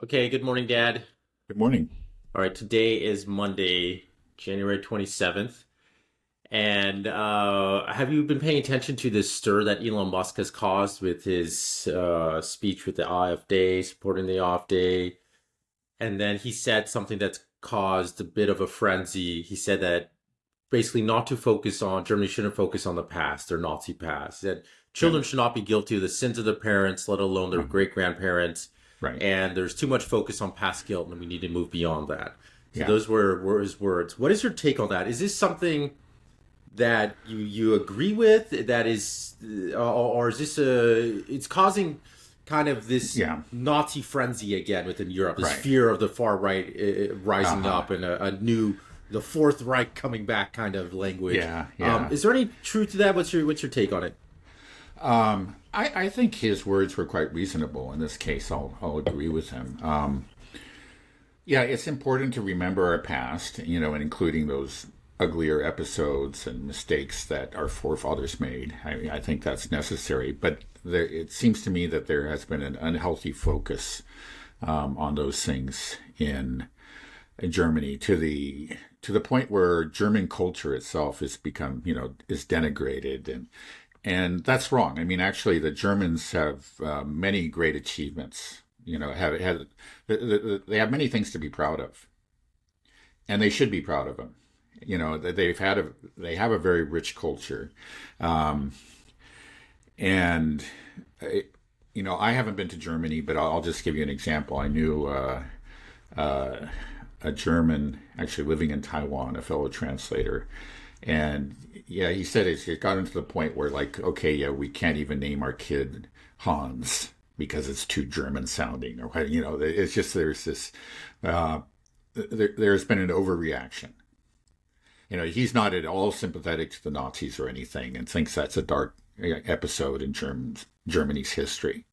Okay, good morning, Dad. Good morning. All right, today is Monday, January 27th. And have you been paying attention to this stir that Elon Musk has caused with his speech with the AfD, supporting the AfD? And then he said something that's caused a bit of a frenzy. He said that basically not to focus on, Germany shouldn't focus on the past, their Nazi past. That Yeah. children should not be guilty of the sins of their parents, let alone their Mhm. great grandparents. Right. And there's too much focus on past guilt, and we need to move beyond that. So Yeah. those were his words. What is your take on that? Is this something that you agree with? That is, or is this it's causing kind of this Yeah. Nazi frenzy again within Europe? This Right. fear of the far right rising Uh-huh. up and a new the Fourth Reich coming back kind of language. Yeah. Yeah. Is there any truth to that? What's your take on it? I think his words were quite reasonable in this case. I'll agree with him. Yeah, it's important to remember our past, and including those uglier episodes and mistakes that our forefathers made. I think that's necessary. But it seems to me that there has been an unhealthy focus on those things in Germany to the point where German culture itself has become, is denigrated, and that's wrong. I mean, actually, the Germans have many great achievements. Have had they have many things to be proud of, and they should be proud of them. They have a very rich culture, um, and I haven't been to Germany, but I'll just give you an example. I knew a German actually living in Taiwan, a fellow translator. And yeah, he said it got into the point where, like, okay, yeah, we can't even name our kid Hans because it's too German sounding, or it's just there's this there's been an overreaction. He's not at all sympathetic to the Nazis or anything, and thinks that's a dark episode in Germany's history.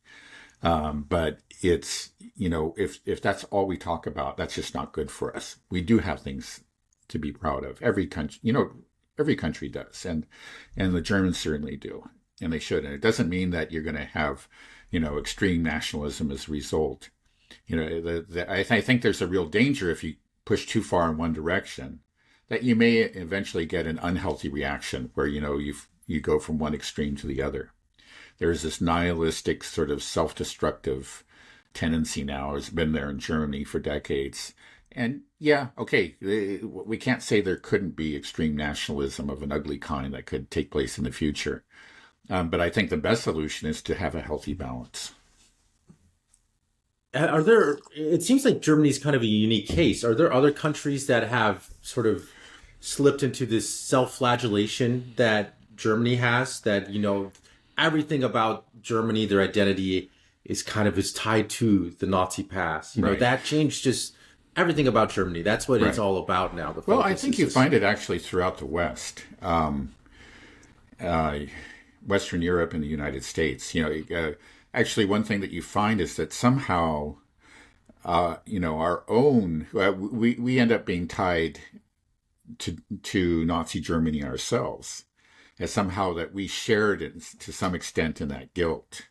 But it's, if that's all we talk about, that's just not good for us. We do have things to be proud of. Every country does, and the Germans certainly do, and they should. And it doesn't mean that you're going to have, extreme nationalism as a result. I think there's a real danger if you push too far in one direction, that you may eventually get an unhealthy reaction where you go from one extreme to the other. There's this nihilistic sort of self-destructive tendency now. It's been there in Germany for decades. And yeah, okay, we can't say there couldn't be extreme nationalism of an ugly kind that could take place in the future. But I think the best solution is to have a healthy balance. Are there? It seems like Germany's kind of a unique case. Are there other countries that have sort of slipped into this self-flagellation that Germany has? That everything about Germany, their identity is tied to the Nazi past. Right. That changed just everything about Germany. That's what it's Right. all about now. The Well, I focus think is you just find it actually throughout the West. Uh, Western Europe and the United States. Actually, one thing that you find is that somehow, our own, we end up being tied to Nazi Germany ourselves, as somehow that we shared it to some extent in that guilt,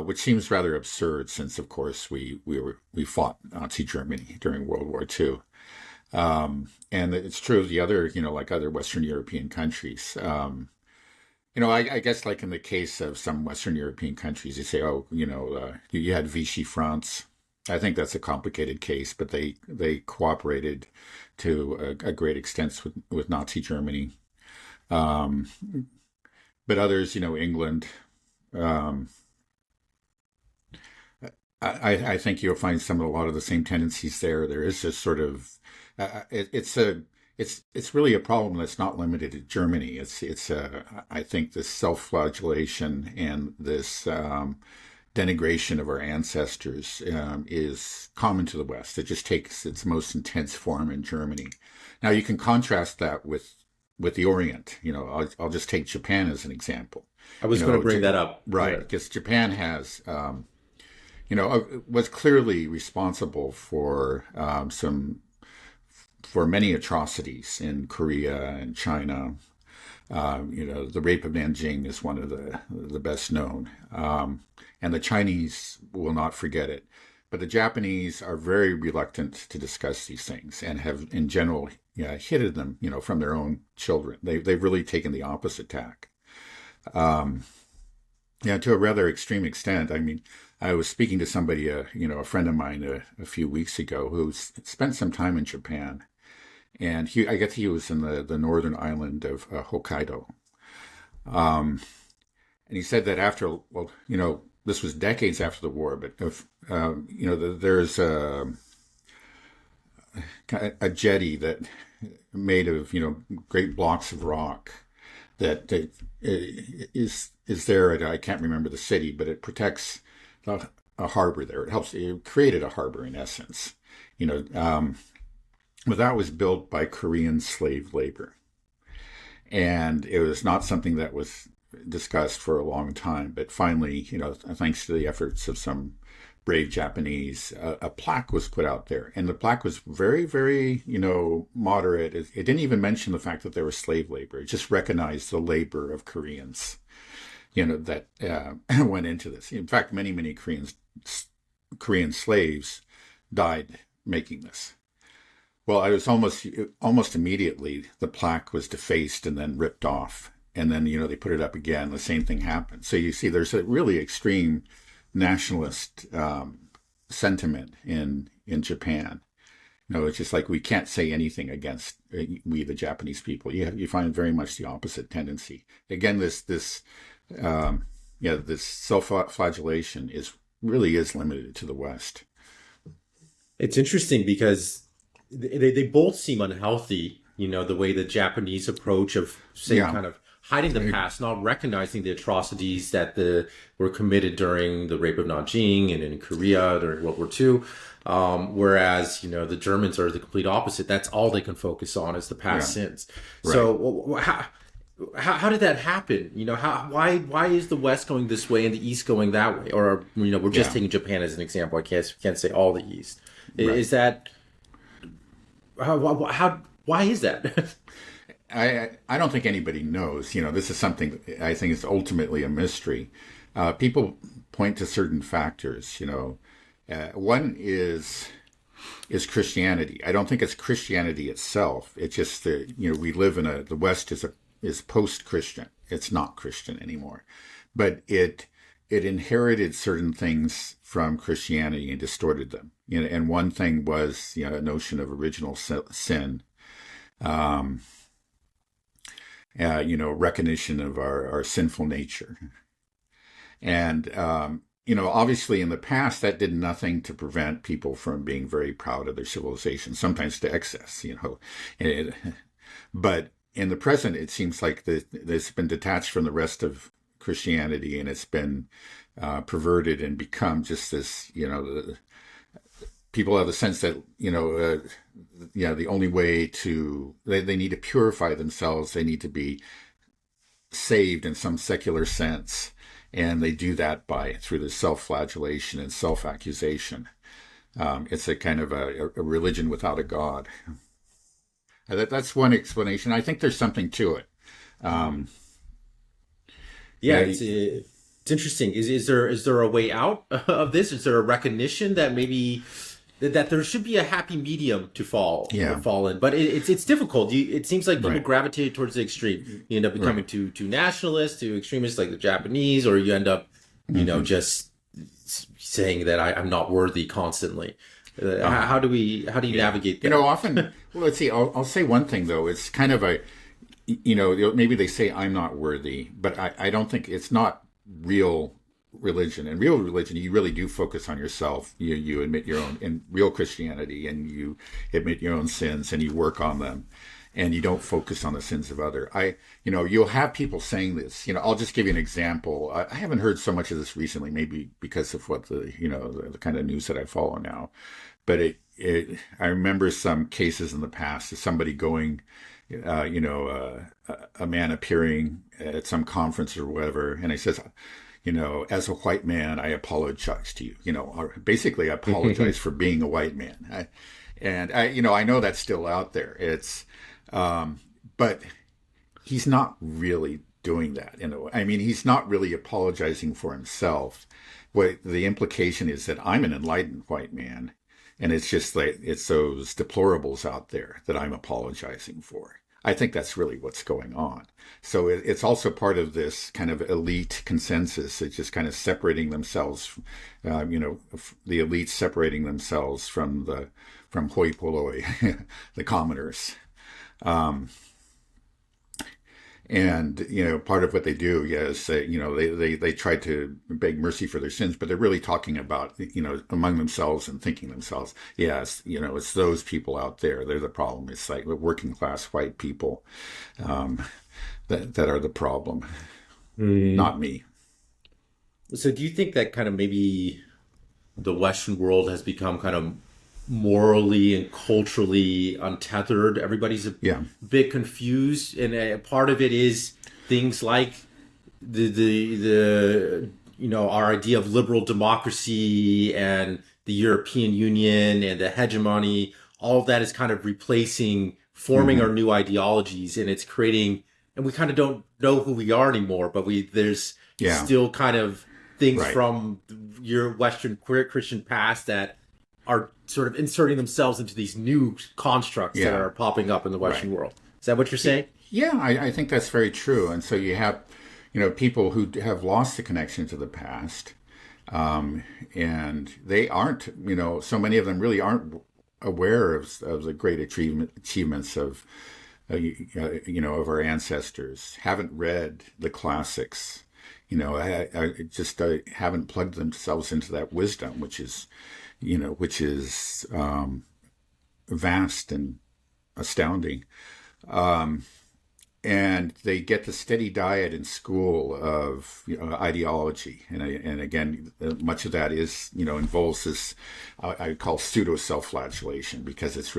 which seems rather absurd, since of course we fought Nazi Germany during World War II. And it's true of the other, like other Western European countries. I guess like in the case of some Western European countries, you say, oh, you had Vichy France. I think that's a complicated case, but they cooperated to a great extent with Nazi Germany. Um, but others, England, um, I think you'll find a lot of the same tendencies there. There is this sort of it's really a problem that's not limited to Germany. I think this self-flagellation and this denigration of our ancestors is common to the West. It just takes its most intense form in Germany. Now you can contrast that with the Orient. I'll just take Japan as an example. I was going to bring that up. Right, Yeah. because Japan has was clearly responsible for many atrocities in Korea and China. The rape of Nanjing is one of the best known, and the Chinese will not forget it. But the Japanese are very reluctant to discuss these things and have, in general, hidden them, from their own children. They've really taken the opposite tack. Um, to a rather extreme extent. I mean, I was speaking to somebody, a friend of mine, a few weeks ago who spent some time in Japan, and I guess he was in the northern island of Hokkaido. Um, and he said that after, well, this was decades after the war, but if, there's a jetty that made of, great blocks of rock that is there at, I can't remember the city, but it protects a harbor there. It created a harbor in essence, but that was built by Korean slave labor. And it was not something that was discussed for a long time, but finally, thanks to the efforts of some brave Japanese, a plaque was put out there, and the plaque was very, very, moderate. It didn't even mention the fact that there was slave labor. It just recognized the labor of Koreans, that went into this. In fact, many, many Korean slaves died making this. Well, I was almost immediately the plaque was defaced and then ripped off, and then they put it up again. The same thing happened. So you see, there's a really extreme nationalist sentiment in Japan. It's just like we can't say anything against we the Japanese people. You find very much the opposite tendency. Again, this self-flagellation really is limited to the West. It's interesting because they both seem unhealthy, the way the Japanese approach of, say, kind of hiding the past, not recognizing the atrocities that were committed during the rape of Nanjing and in Korea during World War II. Whereas, the Germans are the complete opposite. That's all they can focus on is the past sins. Right. So how did that happen? Why is the West going this way and the East going that way? Or, we're just taking Japan as an example. I can't say all the East. Right. Is that... why is that? I don't think anybody knows. This is something I think is ultimately a mystery. People point to certain factors. One is Christianity. I don't think it's Christianity itself. It's just that we live in the West is post-Christian. It's not Christian anymore, but it inherited certain things from Christianity and distorted them. And one thing was a notion of original sin. Recognition of our sinful nature. And, obviously in the past, that did nothing to prevent people from being very proud of their civilization, sometimes to excess, but in the present, it seems like it's been detached from the rest of Christianity, and it's been perverted and become just this, people have the sense that, the only way they need to purify themselves, they need to be saved in some secular sense. And they do that through the self-flagellation and self-accusation. It's a kind of a religion without a God. That's one explanation. I think there's something to it. It's interesting. Is there a way out of this? Is there a recognition that maybe that there should be a happy medium to fall in? But it's difficult. It seems like people gravitate towards the extreme. You end up becoming too nationalist, too extremist, like the Japanese, or you end up, just saying that I'm not worthy constantly. How do you navigate that? Often, well, let's see. I'll say one thing though. It's kind of maybe they say I'm not worthy, but I don't think it's not real religion. In real religion, you really do focus on yourself. You admit your own, in real Christianity, and you admit your own sins and you work on them, and you don't focus on the sins of other. You'll have people saying this. I'll just give you an example. I haven't heard so much of this recently, maybe because of what the kind of news that I follow now. But I remember some cases in the past of somebody going, a man appearing at some conference or whatever, and he says, as a white man, I apologize to you. Or basically, I apologize for being a white man. I know that's still out there. It's, but he's not really doing that. I mean, he's not really apologizing for himself. what the implication is that I'm an enlightened white man, and it's just like it's those deplorables out there that I'm apologizing for. I think that's really what's going on. So it's also part of this kind of elite consensus. It's just kind of separating themselves, the elites separating themselves from hoi polloi, the commoners. Um, And part of what they do, yes, they try to beg mercy for their sins, but they're really talking about among themselves and thinking themselves, yes, it's those people out there. They're the problem. It's like the working class white people um, that are the problem, Mm. not me. So do you think that kind of maybe the Western world has become kind of morally and culturally untethered? Everybody's a Yeah. bit confused, and part of it is things like the our idea of liberal democracy and the European Union and the hegemony. All of that is kind of replacing, forming our Hmm. new ideologies, and it's creating. And we kind of don't know who we are anymore, but there's Yeah. still kind of things Right. from your Western queer Christian past that are sort of inserting themselves into these new constructs that Yeah. are popping up in the Western Right. world. Is that what you're saying? Yeah, I think that's very true. And so you have, people who have lost the connection to the past, and they aren't, so many of them really aren't aware of the great achievements of our ancestors, haven't read the classics, I just haven't plugged themselves into that wisdom, which is vast and astounding. Um, and they get the steady diet in school of ideology, and again, much of that is involves this I call pseudo self-flagellation, because it's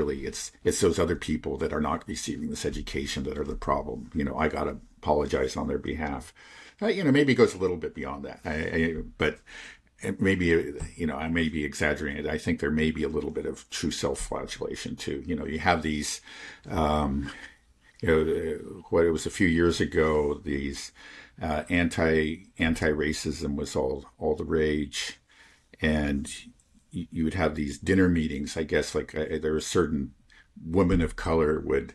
those other people that are not receiving this education that are the problem. I got to apologize on their behalf. Maybe it goes a little bit beyond that, but maybe I may be exaggerating it. I think there may be a little bit of true self-flagellation too. You have these. What it was a few years ago, these anti racism was all the rage, and you would have these dinner meetings. I guess like there were certain women of color would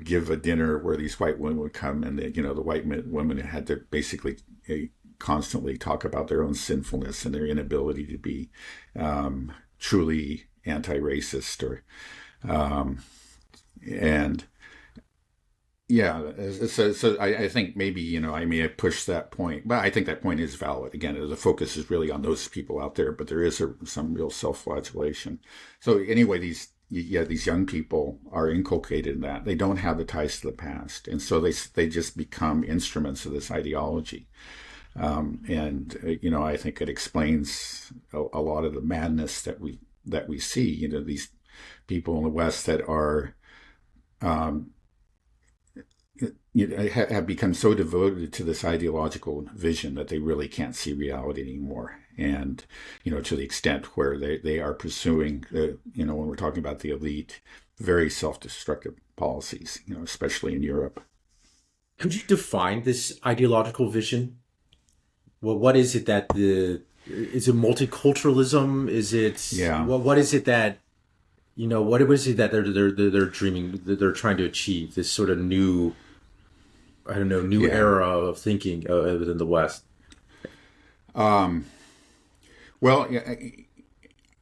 give a dinner where these white women would come, and the white women had to basically constantly talk about their own sinfulness and their inability to be truly anti-racist um, and yeah, so I think maybe I may have pushed that point, but I think that point is valid. Again, the focus is really on those people out there, but there is some real self-flagellation. So anyway, these young people are inculcated in that they don't have the ties to the past, and so they just become instruments of this ideology. And I think it explains a lot of the madness that we see. These people in the West that are um, have become so devoted to this ideological vision that they really can't see reality anymore. And, to the extent where they are pursuing, when we're talking about the elite, very self-destructive policies, especially in Europe. Could you define this ideological vision? Well, what is it that is it multiculturalism? Is it Yeah. what is it that what is it that they're dreaming, that they're trying to achieve? This sort of new, I don't know, new Yeah. era of thinking within the West. Um, well, yeah,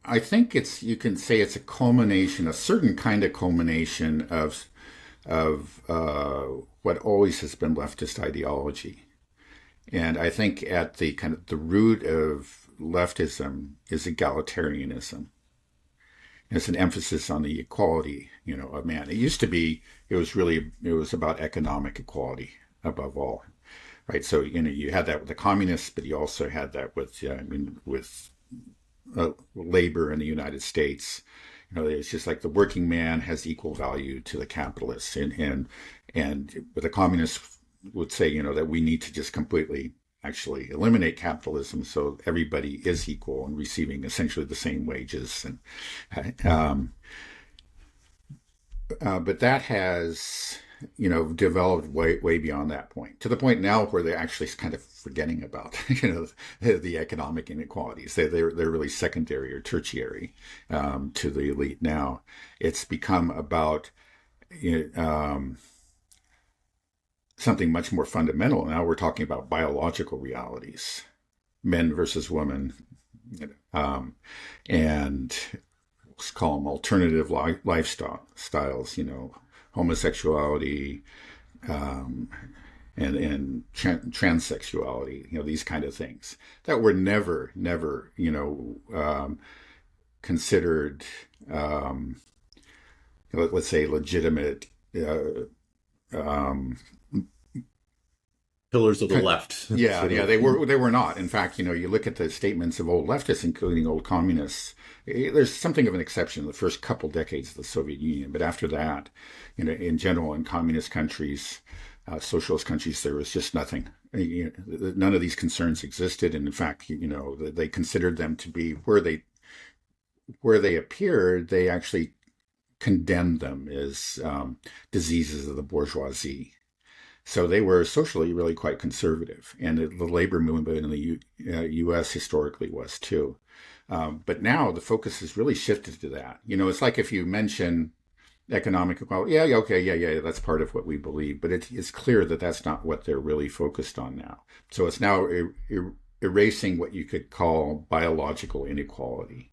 I think you can say it's a culmination, a certain kind of culmination of what always has been leftist ideology. And I think at the kind of the root of leftism is egalitarianism. It's an emphasis on the equality, of man. It was about economic equality above all, right? So, you had that with the communists, but you also had that with labor in the United States. It's just like the working man has equal value to the capitalists, and with the communists would say, that we need to just completely actually eliminate capitalism so everybody is equal and receiving essentially the same wages. And but that has developed way beyond that point, to the point now where they're actually kind of forgetting about, the economic inequalities. They're really secondary or tertiary to the elite now. It's become about something much more fundamental. Now we're talking about biological realities, men versus women, and let's call them alternative lifestyles, homosexuality, and transsexuality, these kind of things that were never, considered, let's say, legitimate, pillars of the left. Yeah, they were not. In fact, you look at the statements of old leftists, including old communists. There's something of an exception in the first couple decades of the Soviet Union, but after that, in general, in communist countries, socialist countries, there was just nothing. None of these concerns existed, and in fact, they considered them to be where they appeared. They actually condemned them as diseases of the bourgeoisie. So they were socially really quite conservative, and the labor movement in the U.S. historically was too. But now the focus has really shifted to that. It's like if you mention economic equality, yeah, that's part of what we believe, but it's clear that that's not what they're really focused on now. So it's now erasing what you could call biological inequality.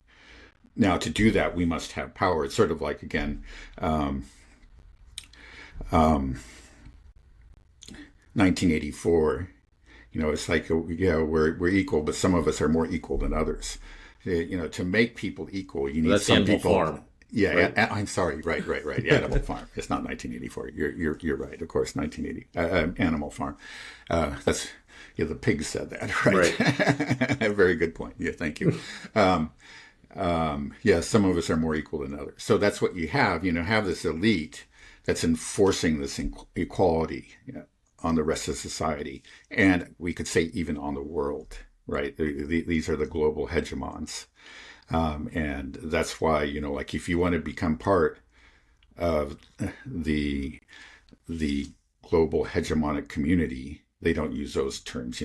Now, to do that, we must have power. It's sort of like, again, 1984, it's like, we're equal, but some of us are more equal than others. To make people equal, you need That's some Animal people. Farm. Yeah, right? I'm sorry. Right. Animal Farm. It's not 1984. You're right. Of course, 1980. Animal Farm. That's the pig said that, right? Very good point. Yeah, thank you. Some of us are more equal than others. So that's what you have. Have this elite that's enforcing this equality on the rest of society, and we could say even on the world, right? These are the global hegemons, and that's why like if you want to become part of the global hegemonic community, they don't use those terms.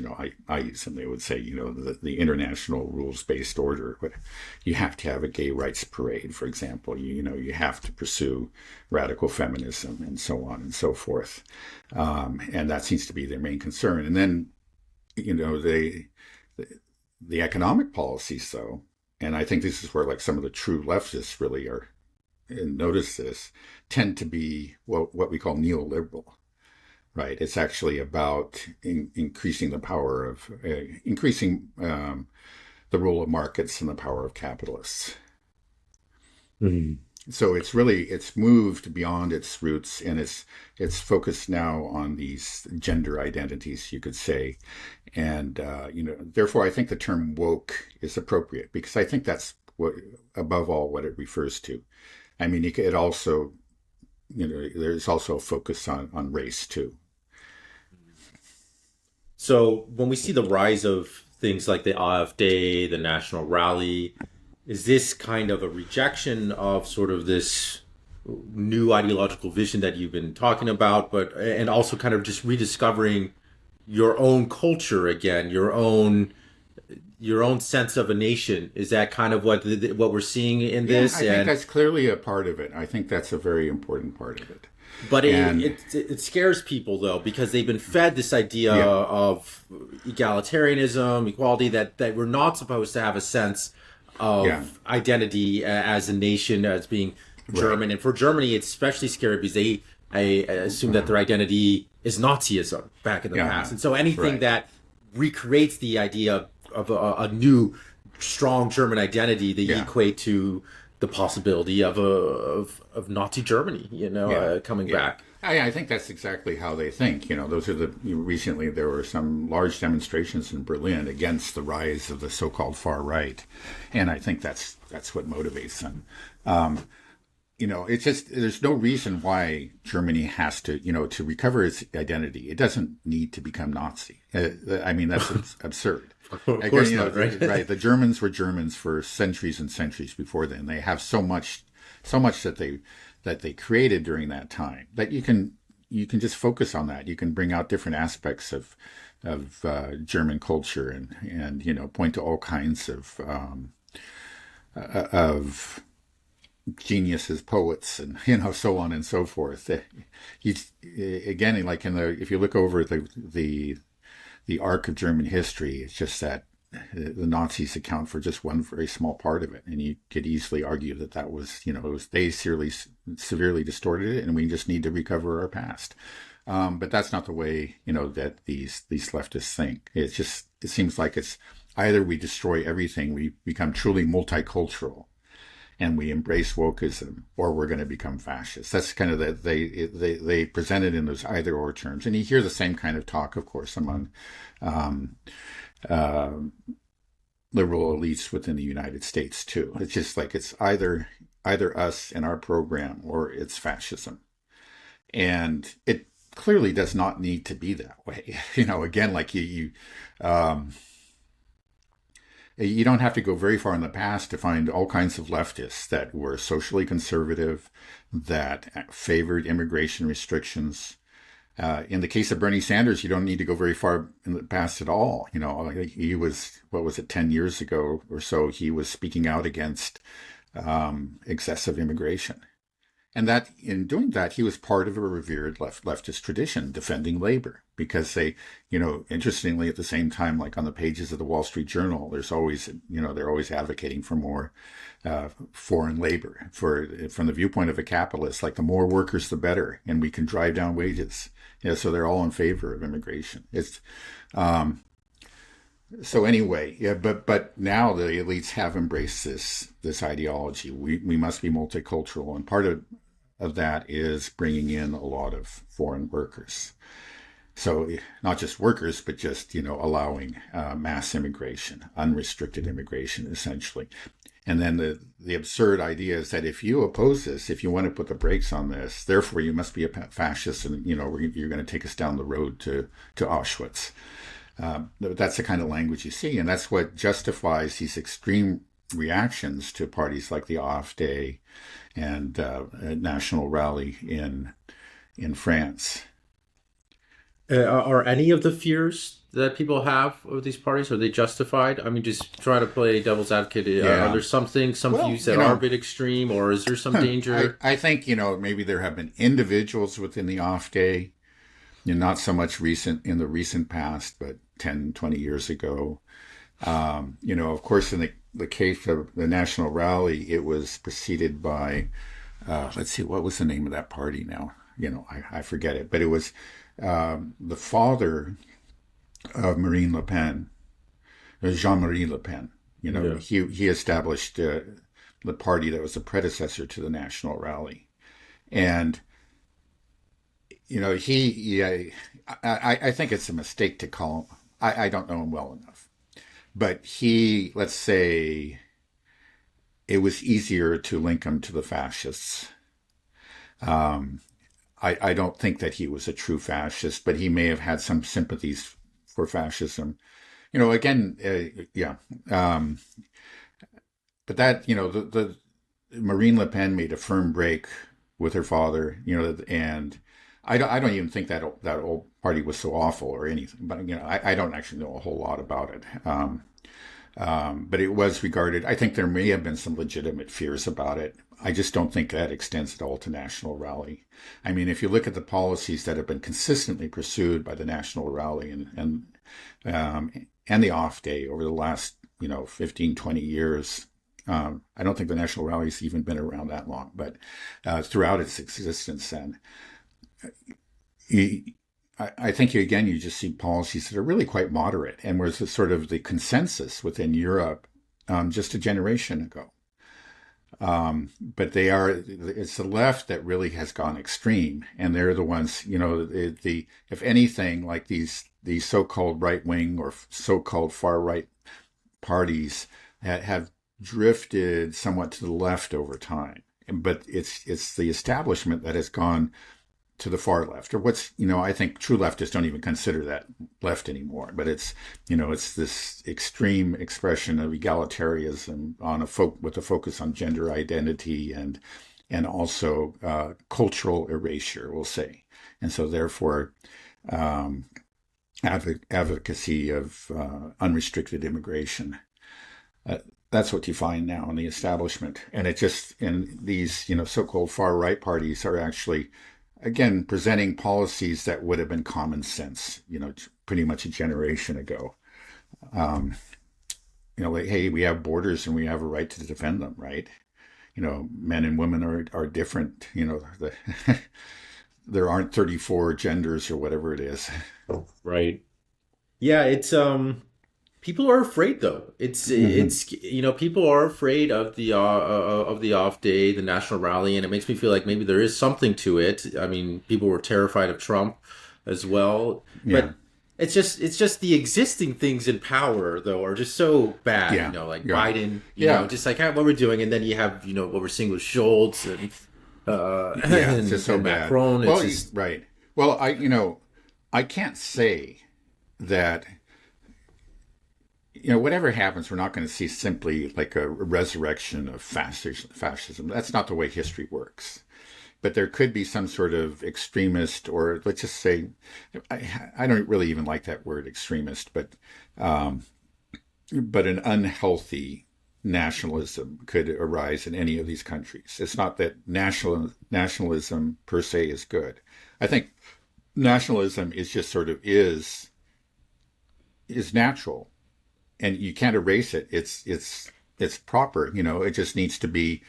I use them. They would say, the international rules-based order. But you have to have a gay rights parade, for example. You have to pursue radical feminism and so on and so forth. And that seems to be their main concern. And then, the economic policies, though, and I think this is where like some of the true leftists really are, and notice this, tend to be what we call neoliberal. Right. It's actually about increasing the power of increasing the role of markets and the power of capitalists. Mm-hmm. So it's moved beyond its roots, and it's focused now on these gender identities, you could say. And, therefore, I think the term woke is appropriate, because I think that's what, above all, what it refers to. I mean, it also, there's also a focus on race, too. So when we see the rise of things like the AfD, the National Rally, is this kind of a rejection of sort of this new ideological vision that you've been talking about, and also kind of just rediscovering your own culture again, your own sense of a nation? Is that kind of what we're seeing in this? I think that's clearly a part of it. I think that's a very important part of it. But it scares people, though, because they've been fed this idea of egalitarianism, equality, that we're not supposed to have a sense of identity as a nation, as being German. Right. And for Germany, it's especially scary because I assume that their identity is Nazism back in the past. And so anything that recreates the idea of a new, strong German identity, they equate to the possibility of Nazi Germany, coming back. I think that's exactly how they think. Those are recently there were some large demonstrations in Berlin against the rise of the so-called far right, and I think that's what motivates them. It's just there's no reason why Germany has to, to recover its identity. It doesn't need to become Nazi. I mean, that's absurd. Of course not, right? Right. The Germans were Germans for centuries and centuries before then. They have so much that they created during that time that you can you can just focus on that. You can bring out different aspects of German culture, and point to all kinds of geniuses, poets, and so on and so forth. He's again, like if you look over the arc of German history, it's just that the Nazis account for just one very small part of it, and you could easily argue that was they severely distorted it, and we just need to recover our past. But that's not the way that these leftists think. It seems like it's either we destroy everything, we become truly multicultural, and we embrace wokeism, or we're going to become fascists. That's kind of they present it in those either or terms, and you hear the same kind of talk, of course, among liberal elites within the United States too. It's just like it's either us and our program, or it's fascism, and it clearly does not need to be that way. Again, like you don't have to go very far in the past to find all kinds of leftists that were socially conservative, that favored immigration restrictions. In the case of Bernie Sanders, you don't need to go very far in the past at all. He was, what was it, 10 years ago or so, he was speaking out against excessive immigration. And that in doing that, he was part of a revered leftist tradition defending labor, because they, interestingly, at the same time, like on the pages of the Wall Street Journal, there's always, they're always advocating for more foreign labor, from the viewpoint of a capitalist, like the more workers, the better, and we can drive down wages. So they're all in favor of immigration. It's so anyway, yeah, but now the elites have embraced this ideology. We must be multicultural, and part of that is bringing in a lot of foreign workers. So not just workers, but just allowing mass immigration, unrestricted immigration, essentially. And then the absurd idea is that if you oppose this, if you want to put the brakes on this, therefore you must be a fascist, and you're going to take us down the road to Auschwitz. That's the kind of language you see, and that's what justifies these extreme reactions to parties like the AfD and National Rally in France. Are any of the fears that people have of these parties, are they justified? I mean, just try to play devil's advocate. Yeah. Are there some views that are a bit extreme, or is there some danger? I think, maybe there have been individuals within the AfD, not so much in the recent past, but 10, 20 years ago. Of course, in the case of the National Rally, it was preceded by, let's see, what was the name of that party now? I forget it, but it was the father of Marine Le Pen, Jean-Marie Le Pen. He established the party that was the predecessor to the National Rally. And I think it's a mistake to call him. I don't know him well enough, but let's say, it was easier to link him to the fascists. I don't think that he was a true fascist, but he may have had some sympathies for fascism. Again, yeah. But that, the Marine Le Pen made a firm break with her father, and I don't even think that old party was so awful or anything, but I don't actually know a whole lot about it. But it was regarded, I think there may have been some legitimate fears about it. I just don't think that extends at all to National Rally. I mean, if you look at the policies that have been consistently pursued by the National Rally and the AfD over the last 15, 20 years, I don't think the National Rally's even been around that long, but throughout its existence, and I think you just see policies that are really quite moderate, and was sort of the consensus within Europe just a generation ago. But it's the left that really has gone extreme, and they're the ones, if anything, like these so-called right-wing or so-called far-right parties have drifted somewhat to the left over time. But it's the establishment that has gone to the far left, or I think true leftists don't even consider that left anymore. But it's this extreme expression of egalitarianism with a focus on gender identity and also cultural erasure, we'll say. And so therefore, um, advocacy of unrestricted immigration. Uh, that's what you find now in the establishment. And it just, and these, so-called far right parties are actually, again, presenting policies that would have been common sense, pretty much a generation ago. Um, like, hey, we have borders and we have a right to defend them, right? Men and women are different. There aren't 34 genders or whatever it is. Right. Yeah, it's people are afraid though. Mm-hmm. It's people are afraid of the off day, the national rally, and it makes me feel like maybe there is something to it. I mean, people were terrified of Trump as well, Yeah, but it's just the existing things in power though are just so bad. yeah, Like yeah, Biden, yeah, just like what we're doing, and then you have what we're seeing with Schultz and yeah. It's just so and bad. Macron. It's Well, just right. Well, I can't say that whatever happens, we're not going to see simply like a resurrection of fascism. That's not the way history works. But there could be some sort of extremist, or let's just say, I don't really even like that word extremist, um, but an unhealthy nationalism could arise in any of these countries. It's not that nationalism per se is good. I think nationalism is just sort of is natural, and you can't erase it. It's proper. It just needs to be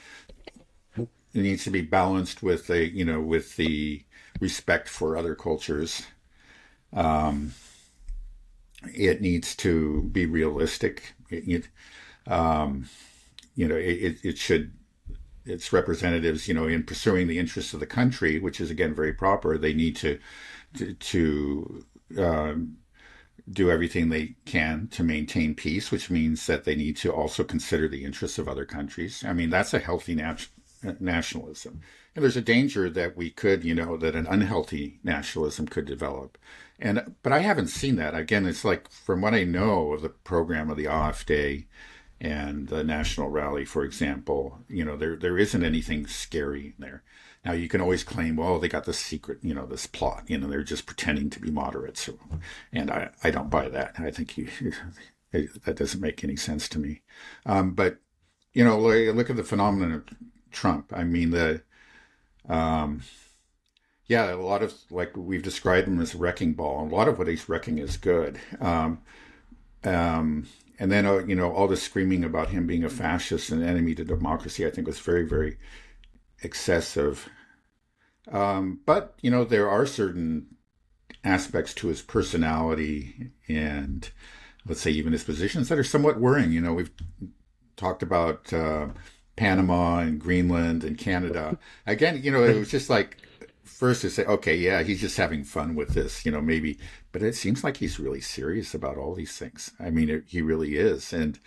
balanced with with the respect for other cultures. Um, it needs to be realistic. Um, it should, its representatives, in pursuing the interests of the country, which is again very proper. They need to do everything they can to maintain peace, which means that they need to also consider the interests of other countries. I mean, that's a healthy nationalism. And there's a danger that we could, that an unhealthy nationalism could develop. But I haven't seen that. Again, it's like, from what I know of the program of the AfD and the National Rally, for example, there isn't anything scary there. Now, you can always claim, well, they got this secret, this plot, they're just pretending to be moderates. And I don't buy that. I think that doesn't make any sense to me. But, look at the phenomenon of Trump. I mean, yeah, a lot of, like, we've described him as a wrecking ball. A lot of what he's wrecking is good. And then, all the screaming about him being a fascist and enemy to democracy, I think was very, very excessive. But, there are certain aspects to his personality and, let's say, even his positions that are somewhat worrying. We've talked about Panama and Greenland and Canada. Again, it was just like, first to say, okay, yeah, he's just having fun with this, maybe. But it seems like he's really serious about all these things. I mean, he really is. And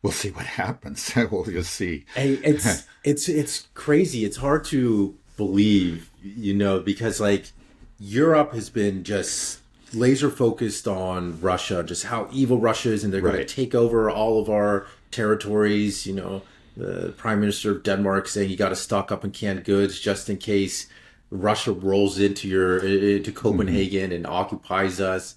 we'll see what happens. We'll just see. Hey, it's crazy. It's hard to believe, because like Europe has been just laser focused on Russia, just how evil Russia is, and they're going to Right. take over all of our territories. The Prime Minister of Denmark saying you got to stock up on canned goods just in case Russia rolls into Mm-hmm. Copenhagen and occupies us.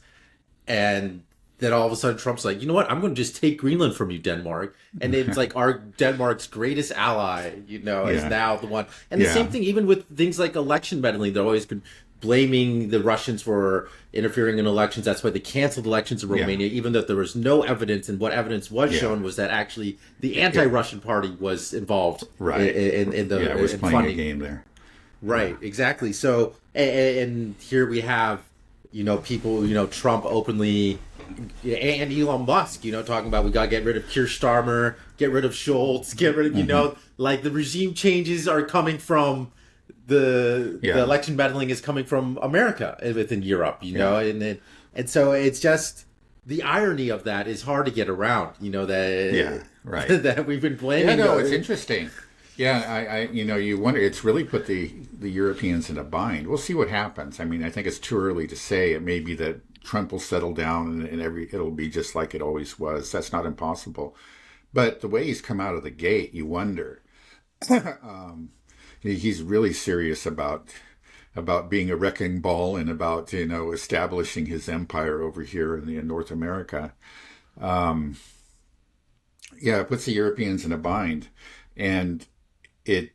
And then all of a sudden Trump's like, you know what? I'm going to just take Greenland from you, Denmark. And it's like our Denmark's greatest ally, is Yeah. now the one. And the same Yeah. thing even with things like election meddling. They're always been blaming the Russians for interfering in elections. That's why they canceled elections in Yeah. Romania, even though there was no evidence. And what evidence was Yeah. shown was that actually the Yeah. anti-Russian party was involved Right. in the Yeah. It was in playing a funding. game there. Yeah. Right, exactly. So, and here we have, people, Trump openly, and Elon Musk, talking about we got to get rid of Keir Starmer, get rid of Schultz, get rid of, Mm-hmm. like the regime changes are coming from the Yeah. election meddling is coming from America within Europe, Yeah. and so it's just the irony of that is hard to get around, Yeah. that Right. that we've been Yeah. blaming. No, it's interesting. Yeah. You wonder. It's really put the Europeans in a bind. We'll see what happens. I mean, I think it's too early to say. It may be that Trump will settle down and it'll be just like it always was. That's not impossible. But the way he's come out of the gate, you wonder. he's really serious about being a wrecking ball and about establishing his empire over here in North America. Um, yeah, it puts the Europeans in a bind, and it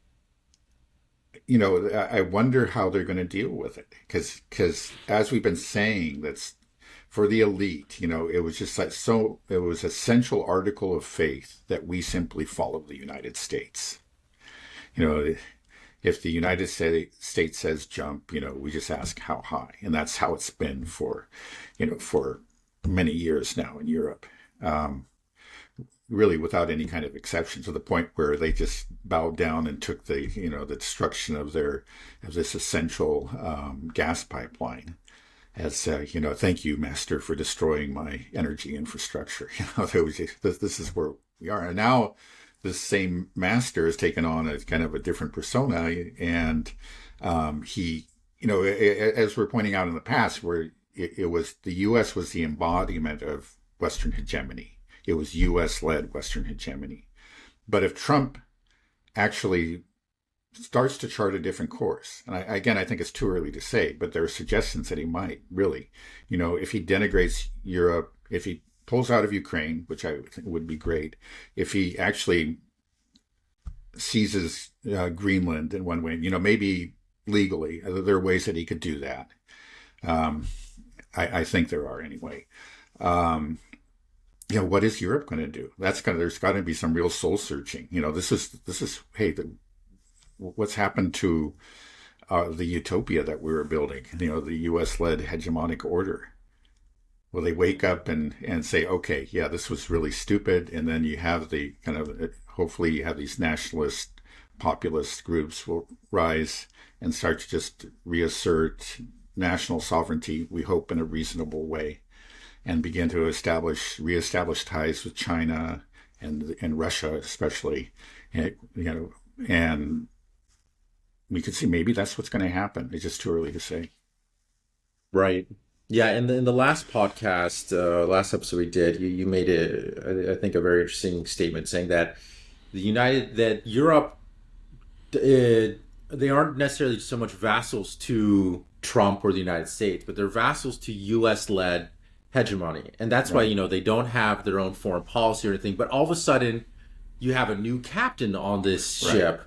I wonder how they're going to deal with it because as we've been saying, that's for the elite. It was just like so. It was a central article of faith that we simply follow the United States. You know, if the United States says jump, we just ask how high, and that's how it's been for many years now in Europe. Um, really without any kind of exception, to the point where they just bowed down and took the destruction of this essential gas pipeline as thank you, master, for destroying my energy infrastructure. This is where we are, and now this same master has taken on a kind of a different persona, and he, as we're pointing out in the past, where it was the U.S. was the embodiment of Western hegemony. It was U.S.-led Western hegemony. But if Trump actually starts to chart a different course, and I think it's too early to say, but there are suggestions that he might really, if he denigrates Europe, if he pulls out of Ukraine, which I think would be great, if he actually seizes Greenland in one way, maybe legally, there are ways that he could do that. I think there are anyway. What is Europe going to do? There's got to be some real soul searching. This is hey, what's happened to the utopia that we were building? The U.S.-led hegemonic order. Will they wake up and say, okay, yeah, this was really stupid, and then you have the kind of hopefully you have these nationalist, populist groups will rise and start to just reassert national sovereignty. We hope in a reasonable way, and begin to reestablish ties with China and Russia especially, and we could see maybe that's what's going to happen. It's just too early to say. Right. Yeah, in the last podcast, last episode we did, you made I think a very interesting statement saying that that Europe, they aren't necessarily so much vassals to Trump or the United States, but they're vassals to U.S.-led hegemony, and that's why they don't have their own foreign policy or anything. But all of a sudden, you have a new captain on this ship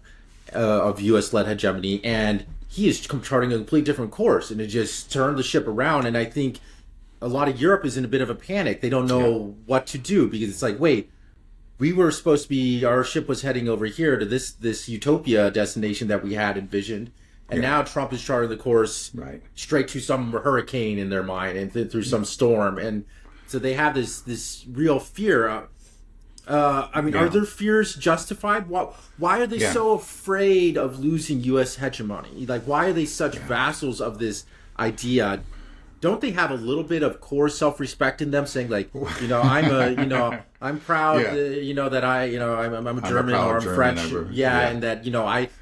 of U.S.-led hegemony, and he is charting a completely different course, and it just turned the ship around. And I think a lot of Europe is in a bit of a panic. They don't know what to do, because it's like, wait, we were supposed to be, our ship was heading over here to this utopia destination that we had envisioned, and now Trump is charting the course straight to some hurricane in their mind and through some storm, and so they have this real fear. Are their fears justified? Why are they so afraid of losing U.S. hegemony? Like, why are they such vassals of this idea? Don't they have a little bit of core self-respect in them, saying like, I'm proud, that I'm a German or I'm French, and that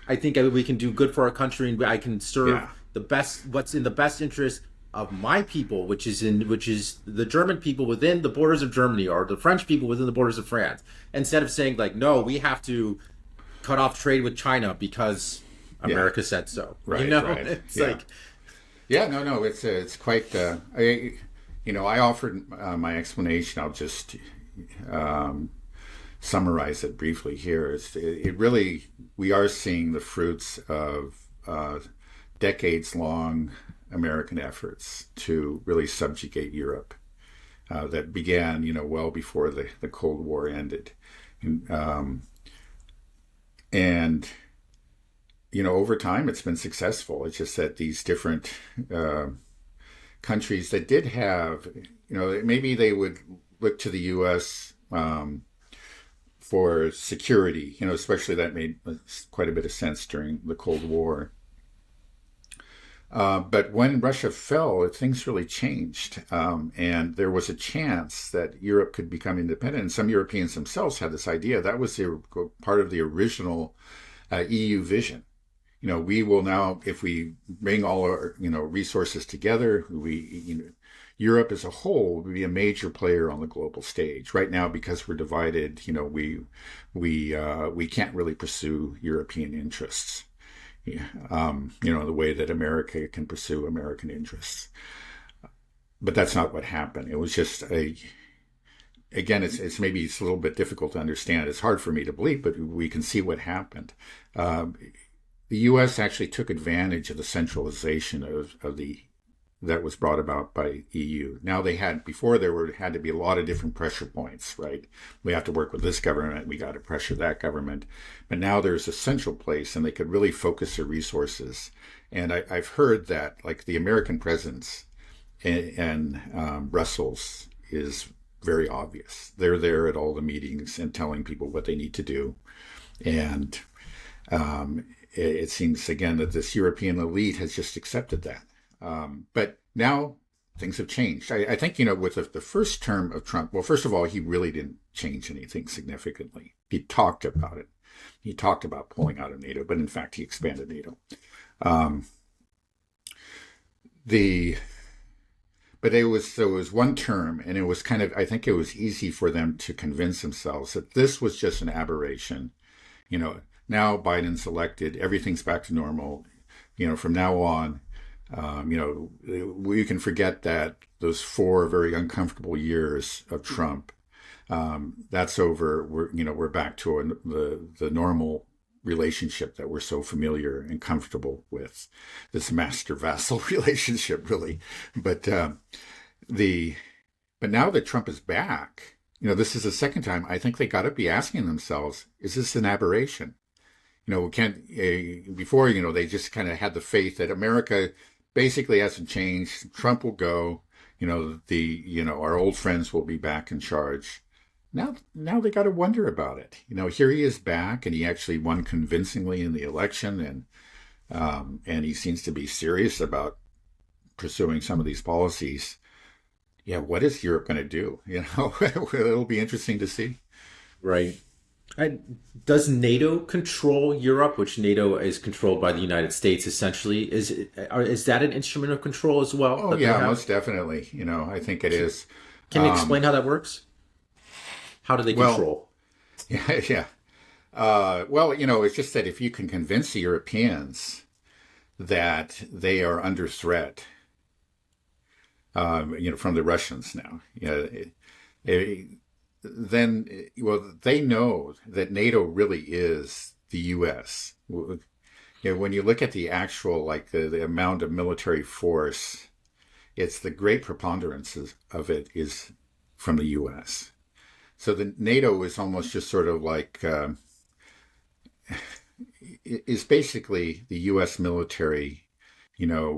I think we can do good for our country, and I can serve what's in the best interest of my people, which is the German people within the borders of Germany, or the French people within the borders of France, instead of saying like, no, we have to cut off trade with China because America said so. It's like, no, it's quite. I offered my explanation. I'll just summarize it briefly here. It really, we are seeing the fruits of decades-long American efforts to really subjugate Europe that began, well before the Cold War ended. And over time it's been successful. It's just that these different countries that did have, maybe they would look to the U.S. For security, especially that made quite a bit of sense during the Cold War. But when Russia fell, things really changed. And there was a chance that Europe could become independent. And some Europeans themselves had this idea. That was part of the original EU vision. We will now, if we bring all our, resources together, Europe as a whole will be a major player on the global stage. Right now, because we're divided, we can't really pursue European interests. the way that America can pursue American interests. But that's not what happened. It was just again, it's maybe it's a little bit difficult to understand. It's hard for me to believe, but we can see what happened. The U.S. actually took advantage of the centralization of the that was brought about by EU. Now before there had to be a lot of different pressure points, right? We have to work with this government, we got to pressure that government. But now there's a central place and they could really focus their resources. And I've heard that like the American presence in Brussels is very obvious. They're there at all the meetings and telling people what they need to do. And it seems again that this European elite has just accepted that. But now things have changed. I think, with the first term of Trump, well, first of all, he really didn't change anything significantly. He talked about it. He talked about pulling out of NATO, but in fact, he expanded NATO. But there was one term, and it was I think it was easy for them to convince themselves that this was just an aberration. Now Biden's elected, everything's back to normal. From now on, we can forget that those 4 very uncomfortable years of Trump. That's over. We're back to the normal relationship that we're so familiar and comfortable with, this master vassal relationship, really. But now that Trump is back, this is the second time. I think they got to be asking themselves, is this an aberration? We can't. Before, they just kind of had the faith that America basically hasn't changed. Trump will go. Our old friends will be back in charge. Now they got to wonder about it. Here he is back, and he actually won convincingly in the election, and he seems to be serious about pursuing some of these policies. Yeah, what is Europe going to do? It'll be interesting to see. Right. Does NATO control Europe, which NATO is controlled by the United States, essentially? Is that an instrument of control as well? Oh, yeah, most definitely. I think it is. Can you explain how that works? How do they control? Yeah. Well, it's just that if you can convince the Europeans that they are under threat, from the Russians now, then, they know that NATO really is the U.S. When you look at the actual, the amount of military force, it's the great preponderance of it is from the U.S. So the NATO is almost just sort of is basically the U.S. military,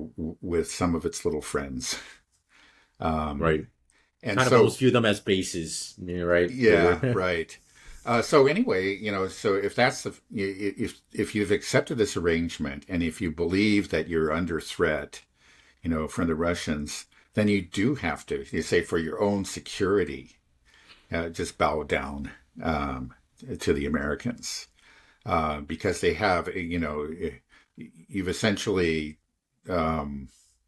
with some of its little friends. Right. And kind of almost view them as bases, right? Yeah, right. So anyway, so if that's if you've accepted this arrangement, and if you believe that you're under threat, from the Russians, then you do have to, you say, for your own security, just bow down to the Americans, because they have, you've essentially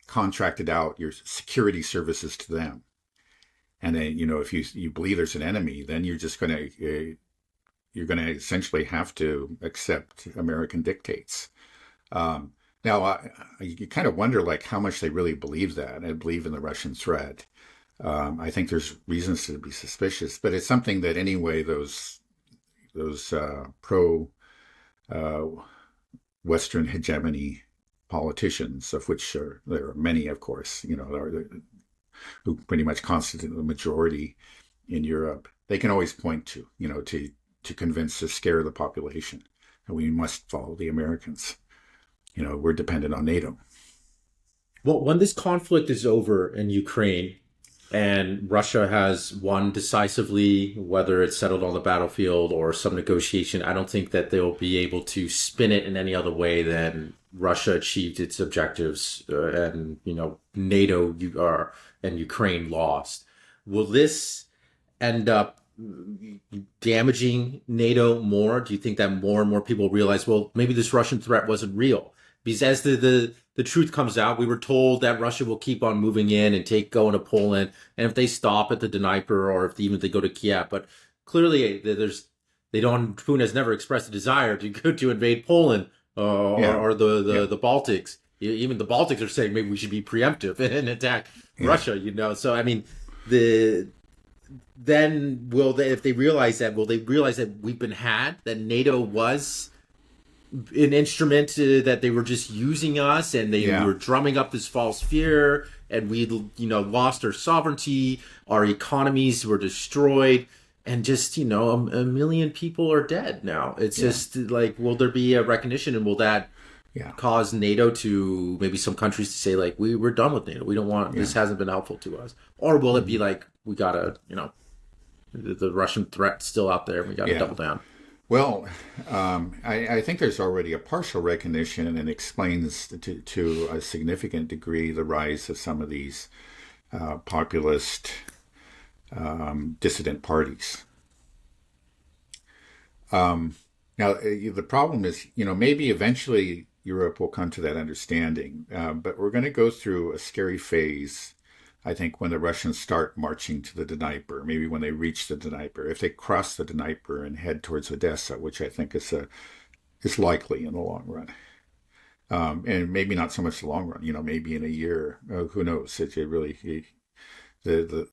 contracted out your security services to them. And then, if you believe there's an enemy, then you're just going to essentially have to accept American dictates. Now, you kind of wonder how much they really believe that and believe in the Russian threat. I think there's reasons to be suspicious, but it's something that anyway those pro Western hegemony politicians, of which there are many, of course, who pretty much constitute the majority in Europe, they can always point to, to convince, to scare the population. And we must follow the Americans. We're dependent on NATO. Well, when this conflict is over in Ukraine and Russia has won decisively, whether it's settled on the battlefield or some negotiation, I don't think that they'll be able to spin it in any other way than Russia achieved its objectives and, NATO and Ukraine lost. Will this end up damaging NATO more? Do you think that more and more people realize, well, maybe this Russian threat wasn't real? Because as the truth comes out, we were told that Russia will keep on moving in and going to Poland, and if they stop at the Dnieper or if they go to Kiev, but clearly Putin has never expressed a desire to invade Poland or, Yeah. or Yeah. the Baltics. Even the Baltics are saying maybe we should be preemptive and attack Yeah. Russia. So I mean, the then will they, if they realize that, will they realize that we've been had, that NATO was an instrument that they were just using us, and they Yeah. were drumming up this false fear, and we lost our sovereignty, our economies were destroyed, and just a million people are dead now. It's Yeah. just like, will there be a recognition, and will that Yeah. cause NATO to, maybe some countries to say, like, we're done with NATO, we don't want, Yeah. this hasn't been helpful to us? Or will it be Mhm. like, we gotta, the Russian threat still out there, and we gotta Yeah. double down? Well, I think there's already a partial recognition, and it explains to a significant degree the rise of some of these populist dissident parties. Now, the problem is, maybe eventually Europe will come to that understanding, but we're going to go through a scary phase, I think, when the Russians start marching to the Dnieper, maybe when they reach the Dnieper, if they cross the Dnieper and head towards Odessa, which I think is likely in the long run. And maybe not so much the long run, maybe in a year, who knows? It really, the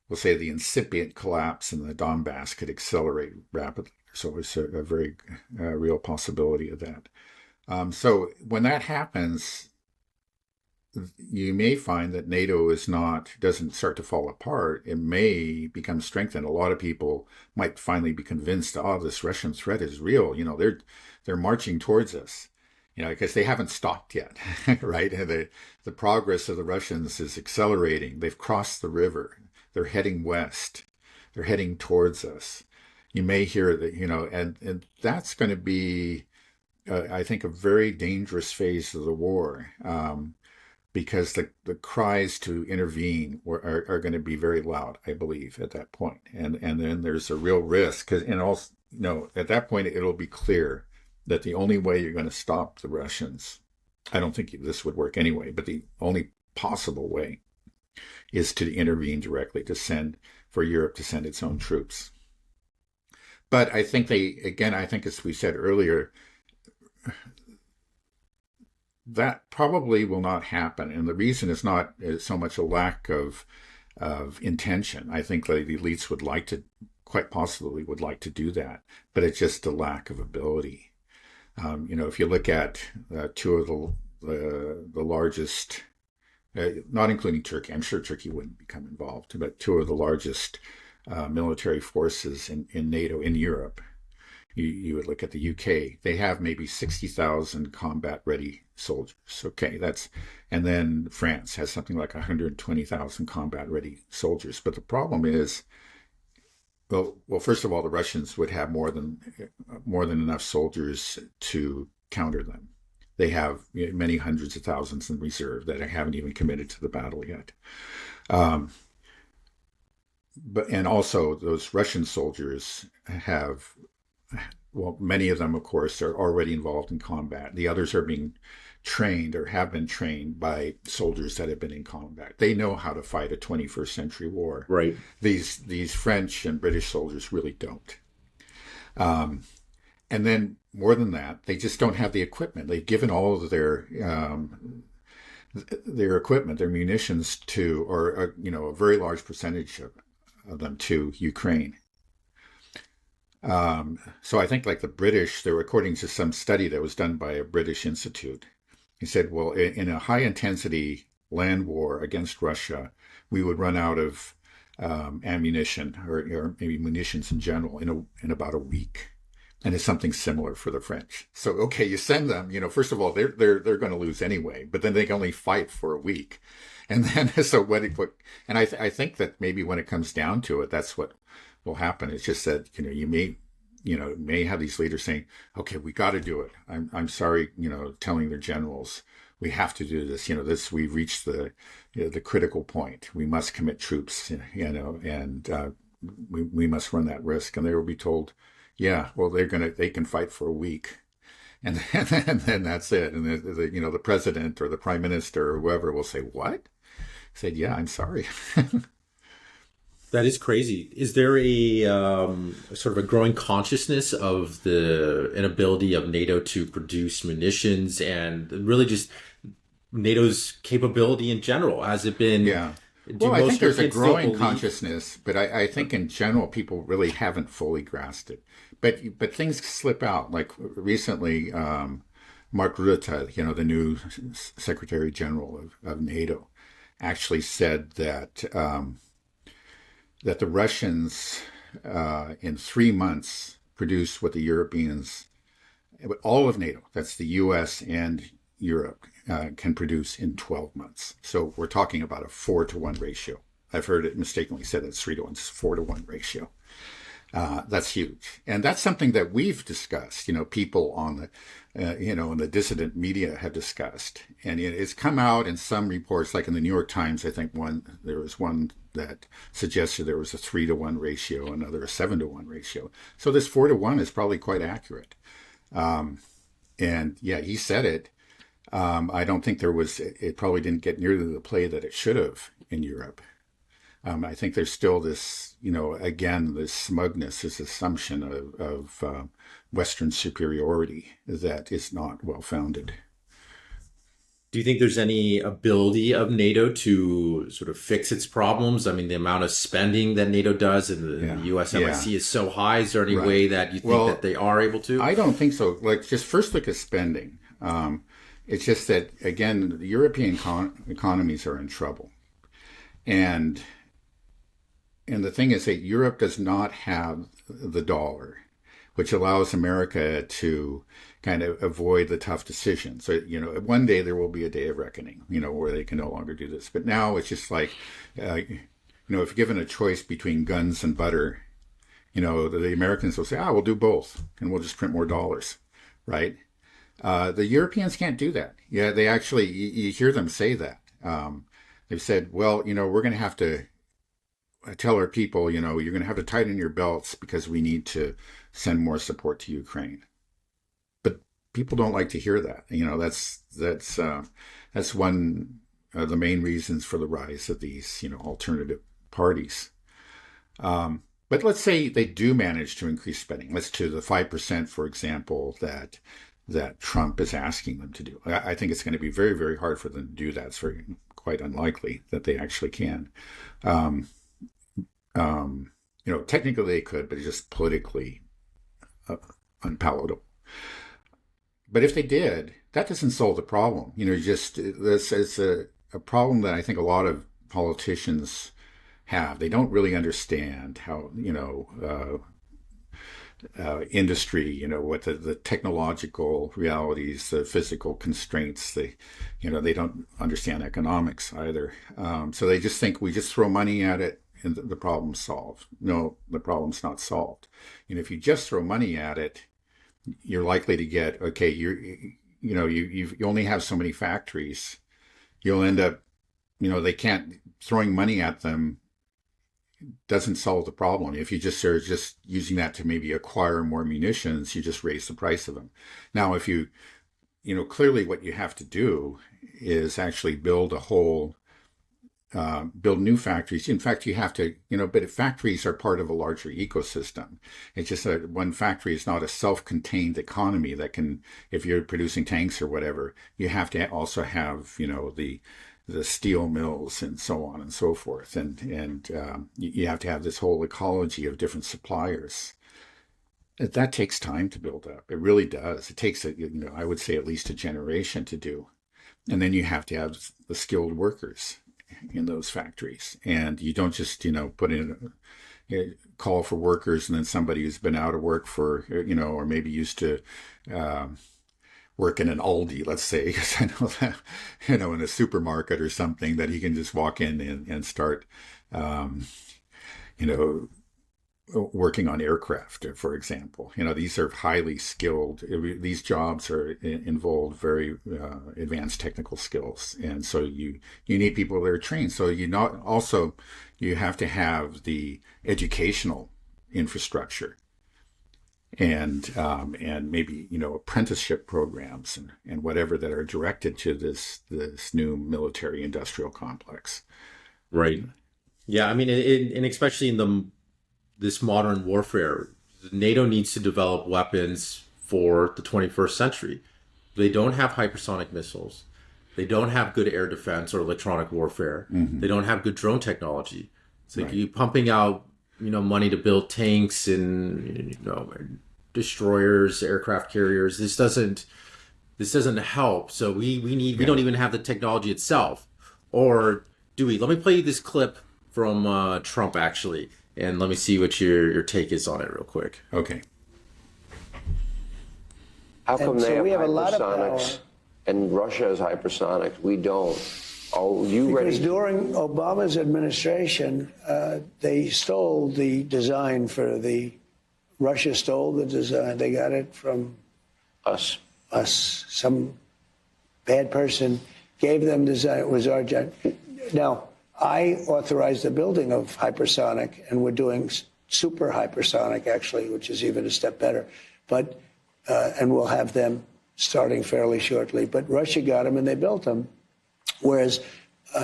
we'll say the incipient collapse in the Donbass could accelerate rapidly. So it's a very real possibility of that. So when that happens, you may find that NATO doesn't start to fall apart. It may become strengthened. A lot of people might finally be convinced, oh, this Russian threat is real. They're marching towards us. Because they haven't stopped yet, right? And the progress of the Russians is accelerating. They've crossed the river. They're heading west. They're heading towards us. You may hear that, and that's going to be, I think, a very dangerous phase of the war. Because the cries to intervene are going to be very loud, I believe, at that point. And then there's a real risk, and also, at that point, it'll be clear that the only way you're going to stop the Russians, I don't think this would work anyway, but the only possible way is to intervene directly, for Europe to send its own troops. But I think I think as we said earlier, that probably will not happen. And the reason is not so much a lack of intention. I think the elites quite possibly would like to do that, but it's just a lack of ability. If you look at two of the largest, not including Turkey, I'm sure Turkey wouldn't become involved, but two of the largest military forces in NATO in Europe, you would look at the UK. They have maybe 60,000 combat-ready soldiers. Okay, and then France has something like 120,000 combat-ready soldiers. But the problem is, well, first of all, the Russians would have more than enough soldiers to counter them. They have many hundreds of thousands in reserve that haven't even committed to the battle yet. And also those Russian soldiers have, well, many of them, of course, are already involved in combat. The others are being trained or have been trained by soldiers that have been in combat. They know how to fight a 21st century war. Right. These French and British soldiers really don't. And then more than that, they just don't have the equipment. They've given all of their equipment, their munitions a very large percentage of them to Ukraine. So I think like the British, they were according to some study that was done by a British institute. He said, well, in a high intensity land war against Russia, we would run out of ammunition or maybe munitions in general in about a week. And it's something similar for the French. So, okay, you send them, first of all, they're going to lose anyway, but then they can only fight for a week. And then, and I think that maybe when it comes down to it, that's what will happen. It's just that, you may have these leaders saying, okay, we got to do it. I'm sorry, telling their generals, we have to do this, we've reached the critical point. We must commit troops, and we must run that risk. And they will be told, yeah, well, they can fight for a week. And then that's it. And the president or the prime minister or whoever will say, what? I said, yeah, I'm sorry. That is crazy. Is there a sort of a growing consciousness of the inability of NATO to produce munitions and really just NATO's capability in general? Has it been, Yeah. do Well, I think most there's a Europeans still growing believe? consciousness, but I think in general people really haven't fully grasped it. But things slip out. Like recently, Mark Rutte, the new Secretary General of NATO, actually said that the Russians in 3 months produced what the Europeans, all of NATO, that's the U.S. and Europe, can produce in 12 months. So we're talking about a 4-to-1 ratio. I've heard it mistakenly said it's 3-to-1, it's 4-to-1 ratio. That's huge. And that's something that we've discussed, people on in the dissident media have discussed. And it's come out in some reports, like in the New York Times, I think there was one that suggested there was a 3-to-1 ratio, another a 7-to-1 ratio. So this 4-to-1 is probably quite accurate. And yeah, he said it. I don't think it probably didn't get nearly the play that it should have in Europe. I think there's still this, again, this smugness, this assumption of Western superiority that is not well founded. Do you think there's any ability of NATO to sort of fix its problems? I mean, the amount of spending that NATO does and Yeah, the US yeah, MIC is so high. Is there any right. way that you think that Well, they are able to? I don't think so. Like, just first look at spending. It's just that, again, the European economies are in trouble. And the thing is that Europe does not have the dollar, which allows America to kind of avoid the tough decisions. So, one day there will be a day of reckoning, where they can no longer do this. But now it's just like, if given a choice between guns and butter, the Americans will say, we'll do both and we'll just print more dollars, right? The Europeans can't do that. Yeah, they actually, you hear them say that. They've said, well, we're going to have to tell our people, you're going to have to tighten your belts because we need to send more support to Ukraine. But people don't like to hear that. That's one of the main reasons for the rise of these, alternative parties. But let's say they do manage to increase spending. Let's to the 5%, for example, that Trump is asking them to do. I think it's going to be very, very hard for them to do that. It's quite unlikely that they actually can. Technically they could, but it's just politically unpalatable. But if they did, that doesn't solve the problem. This is a problem that I think a lot of politicians have. They don't really understand how, industry, what the technological realities, the physical constraints, they don't understand economics either. So they just think we just throw money at it and the problem's solved. No, the problem's not solved. If you just throw money at it, you're likely to get, okay, you only have so many factories. You'll end up, throwing money at them doesn't solve the problem. If you just are just using that to maybe acquire more munitions, you just raise the price of them. Now, if clearly what you have to do is actually build new factories. In fact, you have to, but if factories are part of a larger ecosystem, it's just that one factory is not a self-contained economy that can, if you're producing tanks or whatever, you have to also have, the steel mills and so on and so forth. And you have to have this whole ecology of different suppliers. That takes time to build up. It really does. It takes, I would say at least a generation to do. And then you have to have the skilled workers in those factories. And you don't just, put in a call for workers and then somebody who's been out of work for, or maybe used to work in an Aldi, let's say, because I know that, in a supermarket or something, that he can just walk in and start, working on aircraft, for example. These are highly skilled. These jobs involve very advanced technical skills, and so you need people that are trained. So you have to have the educational infrastructure and maybe apprenticeship programs and whatever that are directed to this new military industrial complex. Right. Yeah, I mean, and especially in this modern warfare, NATO needs to develop weapons for the 21st century. They don't have hypersonic missiles. They don't have good air defense or electronic warfare. Hmm. They don't have good drone technology. It's like Right. you pumping out, money to build tanks and destroyers, aircraft carriers. This doesn't help. So we Yeah. don't even have the technology itself. Or do we? Let me play you this clip from Trump actually, and let me see what your take is on it real quick. Okay. How come And they so have we have a lot of hypersonics power. and Russia has hypersonics? We don't. Are you Because ready? during Obama's administration, they stole the design for Russia stole the design. They got it from Us. us. Some bad person gave them design. It was our job. Now, I authorized the building of hypersonic, and we're doing super hypersonic, actually, which is even a step better. But and we'll have them starting fairly shortly. But Russia got them, and they built them, whereas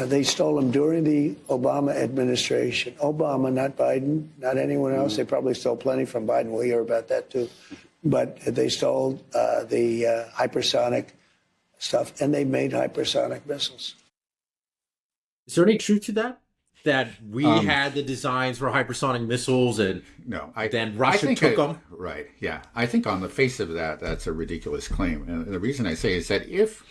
they stole them during the Obama administration. Obama, not Biden, not anyone else. They probably stole plenty from Biden. We'll hear about that, too. But they stole the hypersonic stuff, and they made hypersonic missiles. Is there any truth to that? That we Um, had the designs for hypersonic missiles, and No, then Russia took them? Right. Yeah. I think on the face of that, that's a ridiculous claim. And the reason I say is that if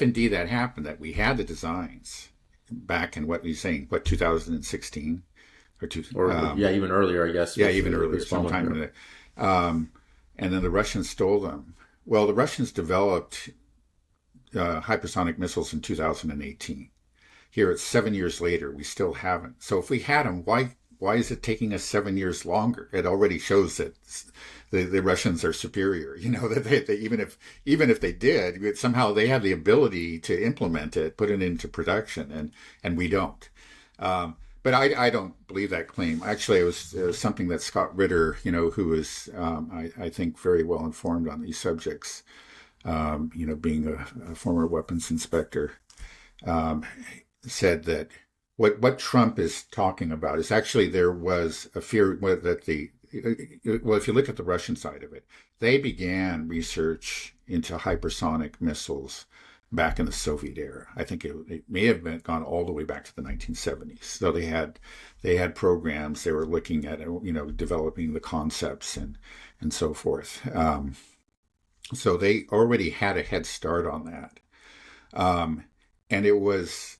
indeed that happened, that we had the designs back in what you're saying, what 2016 or two, Or yeah, even earlier, I guess. yeah, with even the earlier, Obama sometime in era. and then the Russians stole them. Well, the Russians developed hypersonic missiles in 2018. Here it's 7 years later, we still haven't. So if we had them, why is it taking us 7 years longer? It already shows that the Russians are superior. That they even if they did, somehow they have the ability to implement it, put it into production, and we don't. But I don't believe that claim. Actually, it was something that Scott Ritter, who is I think very well informed on these subjects, being a former weapons inspector. Said that what Trump is talking about is actually there was a fear that if you look at the Russian side of it, they began research into hypersonic missiles back in the Soviet era. I think it may have gone all the way back to the 1970s. So they had programs. They were looking at developing the concepts and so forth. So they already had a head start on that, and it was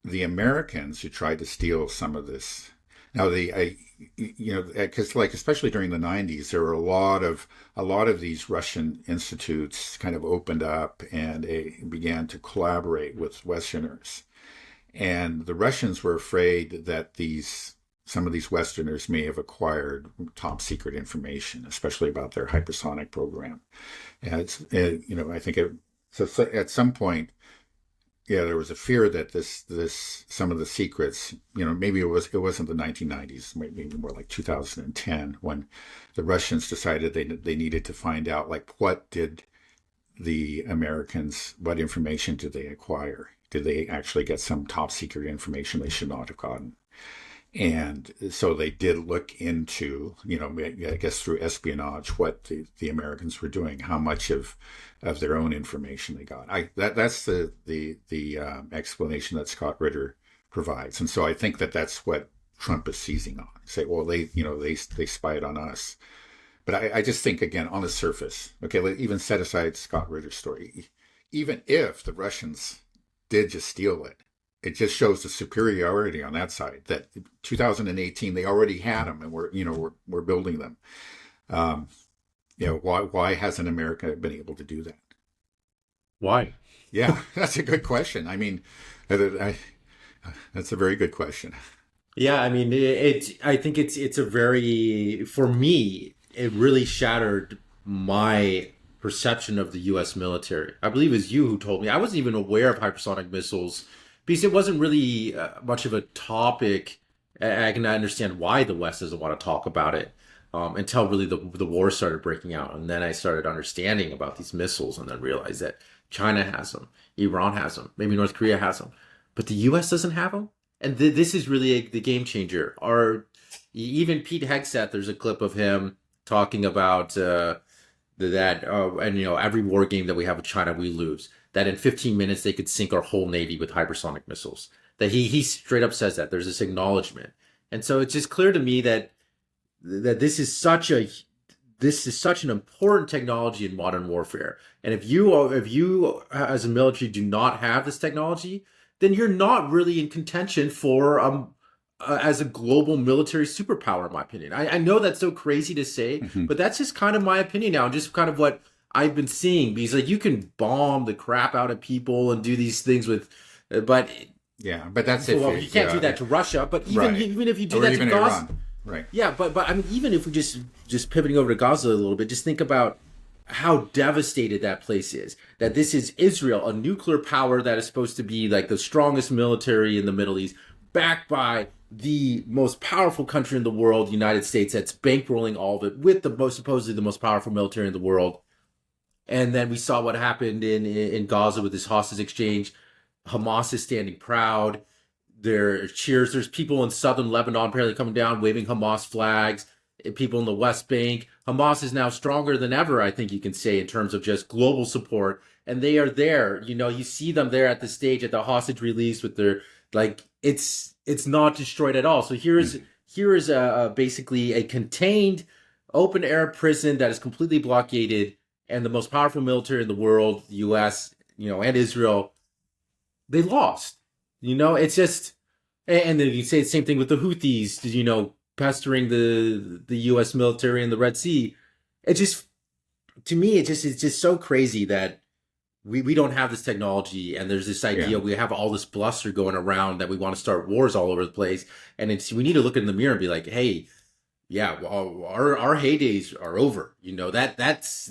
the Americans who tried to steal some of this. Now because especially during the 90s, there were a lot of these Russian institutes kind of opened up and began to collaborate with Westerners, and the Russians were afraid that some of these Westerners may have acquired top secret information, especially about their hypersonic program. And I think so at some point. Yeah, there was a fear that some of the secrets, maybe it wasn't the 1990s, maybe more like 2010, when the Russians decided they needed to find out, like, what did the Americans, what information did they acquire? Did they actually get some top secret information they should not have gotten? And so they did look into, I guess through espionage, what the Americans were doing, how much of their own information they got. That's the explanation that Scott Ritter provides, and so I think that's what Trump is seizing on. Say, well, they spied on us, but I just think, again, on the surface, okay, even set aside Scott Ritter's story, even if the Russians did just steal it. It just shows the superiority on that side. That 2018 they already had them, and we're building them. Why hasn't America been able to do that? Why? Yeah, that's a good question. I mean, that's a very good question. Yeah, I mean, I think it's a very, for me, it really shattered my perception of the U.S. military. I believe it was you who told me. I wasn't even aware of hypersonic missiles because it wasn't really much of a topic. I can understand why the West doesn't want to talk about it until really the war started breaking out. And then I started understanding about these missiles and then realized that China has them, Iran has them, maybe North Korea has them, but the U.S. doesn't have them. And this is really the game changer. Or even Pete Hegseth, there's a clip of him talking about that, and every war game that we have with China, we lose. That in 15 minutes they could sink our whole navy with hypersonic missiles. That he straight up says that there's this acknowledgement, and so it's just clear to me that this is such an important technology in modern warfare. And if you as a military do not have this technology, then you're not really in contention for as a global military superpower, in my opinion. I know that's so crazy to say, but that's just kind of my opinion now, and just kind of what I've been seeing. Because like you can bomb the crap out of people and do these things with, but yeah, but that's well, you can't do that to Russia. But even if you do that to Gaza, Iran. Right. Yeah, but I mean, even if we just pivoting over to Gaza a little bit, just think about how devastated that place is. That this is Israel, a nuclear power that is supposed to be like the strongest military in the Middle East, backed by the most powerful country in the world, the United States, that's bankrolling all of it with supposedly the most powerful military in the world. And then we saw what happened in Gaza with this hostage exchange. Hamas is standing proud. There are cheers. There's people in southern Lebanon apparently coming down, waving Hamas flags. People in the West Bank. Hamas is now stronger than ever, I think you can say, in terms of just global support. And they are there. You see them there at the stage at the hostage release with their, like, it's not destroyed at all. So here is basically a contained open air prison that is completely blockaded, and the most powerful military in the world, the U.S., and Israel, they lost. It's just, and then you say the same thing with the Houthis, pestering the U.S. military in the Red Sea. It just, to me, it's just so crazy that we don't have this technology, and there's this idea we have all this bluster going around that we want to start wars all over the place, and we need to look in the mirror and be like, hey, yeah, our heydays are over. That's